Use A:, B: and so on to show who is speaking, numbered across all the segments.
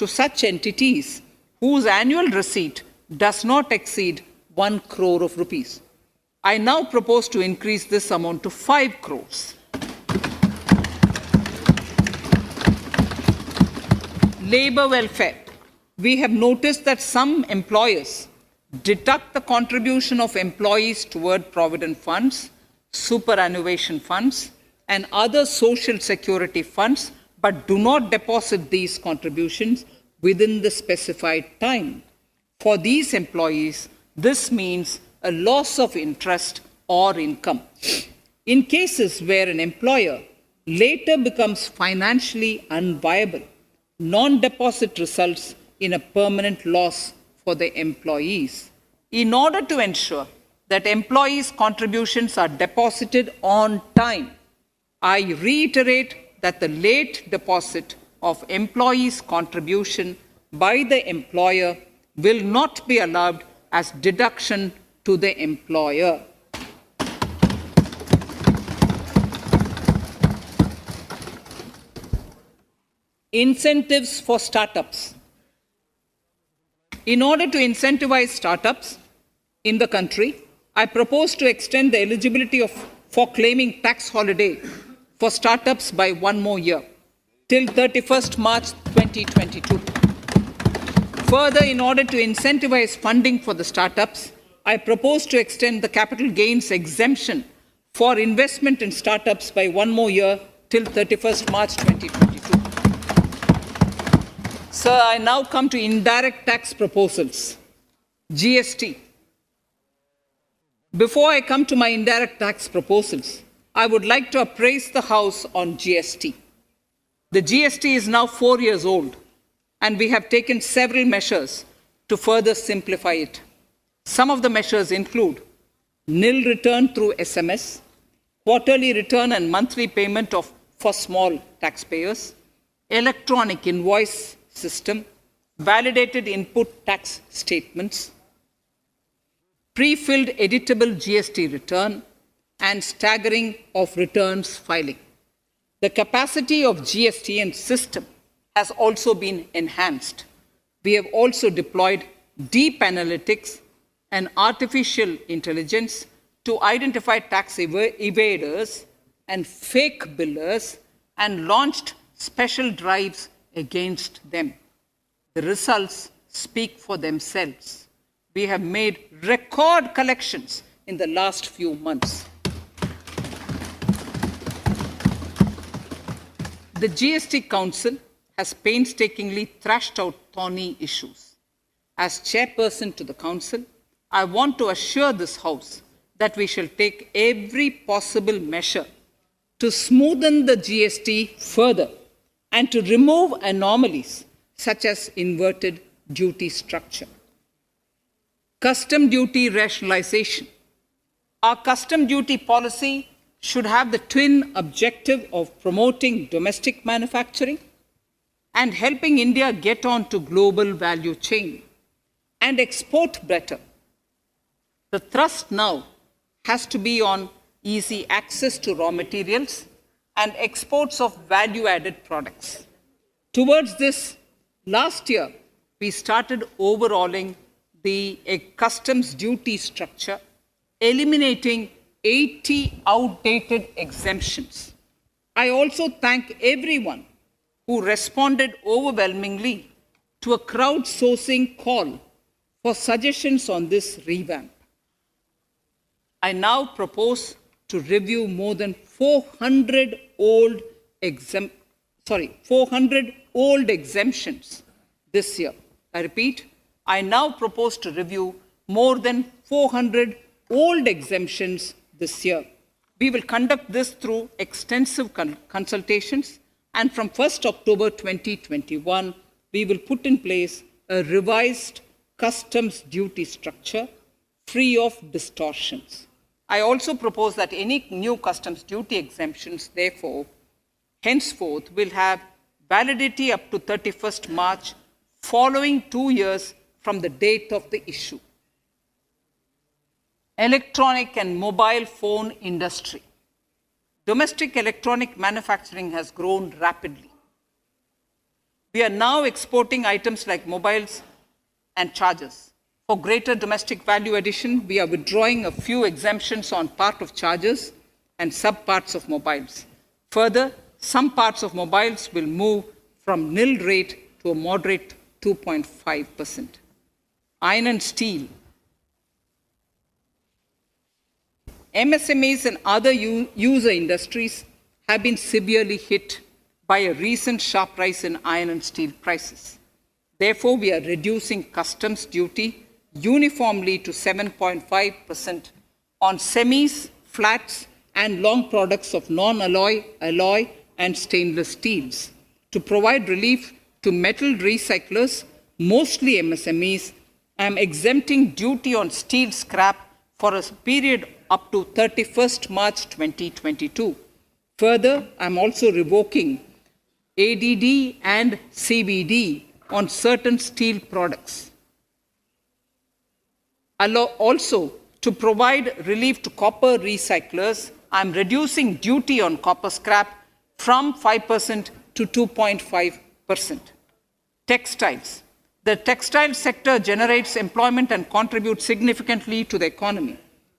A: to such entities whose annual receipt does not exceed 1 crore of rupees. I now propose to increase this amount to 5 crores. Labour welfare. We have noticed that some employers deduct the contribution of employees toward provident funds, superannuation funds, and other social security funds, but do not deposit these contributions within the specified time. For these employees, this means a loss of interest or income. In cases where an employer later becomes financially unviable, non-deposit results in a permanent loss for the employees. In order to ensure that employees' contributions are deposited on time, I reiterate that the late deposit of employees' contribution by the employer will not be allowed as deduction to the employer. Incentives for startups. In order to incentivize startups in the country, I propose to extend the eligibility for claiming tax holiday for startups by 1 more year, till 31st March 2022. Further, in order to incentivize funding for the startups, I propose to extend the capital gains exemption for investment in startups by 1 more year, till 31st March 2022. Sir, I now come to indirect tax proposals. GST. Before I come to my indirect tax proposals, I would like to appraise the House on GST. The GST is now 4 years old, and we have taken several measures to further simplify it. Some of the measures include nil return through SMS, quarterly return and monthly payment for small taxpayers, electronic invoice system, validated input tax statements, pre-filled editable GST return, and staggering of returns filing. The capacity of GST and system has also been enhanced. We have also deployed deep analytics and artificial intelligence to identify tax evaders and fake billers and launched special drives against them. The results speak for themselves. We have made record collections in the last few months. The GST Council has painstakingly thrashed out thorny issues. As chairperson to the Council, I want to assure this House that we shall take every possible measure to smoothen the GST further and to remove anomalies such as inverted duty structure. Custom duty rationalization. Our custom duty policy should have the twin objective of promoting domestic manufacturing and helping India get on to global value chain and export better. The thrust now has to be on easy access to raw materials and exports of value-added products. Towards this, last year, we started overhauling the customs duty structure, eliminating 80 outdated exemptions. I also thank everyone who responded overwhelmingly to a crowdsourcing call for suggestions on this revamp. I now propose to review more than 400 old exemptions this year. I repeat, I now propose to review more than 400 old exemptions this year. We will conduct this through extensive consultations, and from 1st October 2021, we will put in place a revised customs duty structure free of distortions. I also propose that any new customs duty exemptions, therefore, henceforth will have validity up to 31st March, following 2 years from the date of the issue. Electronic and mobile phone industry. Domestic electronic manufacturing has grown rapidly. We are now exporting items like mobiles and chargers. For greater domestic value addition, we are withdrawing a few exemptions on part of chargers and sub-parts of mobiles. Further, some parts of mobiles will move from nil rate to a moderate 2.5%. Iron and steel. MSMEs and other user industries have been severely hit by a recent sharp rise in iron and steel prices. Therefore, we are reducing customs duty uniformly to 7.5% on semis, flats, and long products of non-alloy, alloy, and stainless steels. To provide relief to metal recyclers, mostly MSMEs, I am exempting duty on steel scrap for a period up to 31st March 2022. Further, I am also revoking ADD and CVD on certain steel products. Also, to provide relief to copper recyclers, I am reducing duty on copper scrap from 5% to 2.5%. Textiles. The textile sector generates employment and contributes significantly to the economy.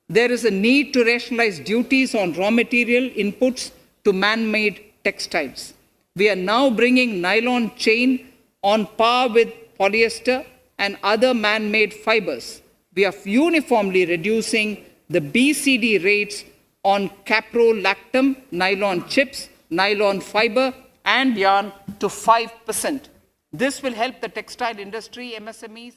A: There is a need to rationalize duties on raw material inputs to man-made textiles. We are now bringing nylon chain on par with polyester and other man-made fibers. We are uniformly reducing the BCD rates on caprolactam, nylon chips, nylon fiber, and yarn to 5%. This will help the textile industry, MSMEs,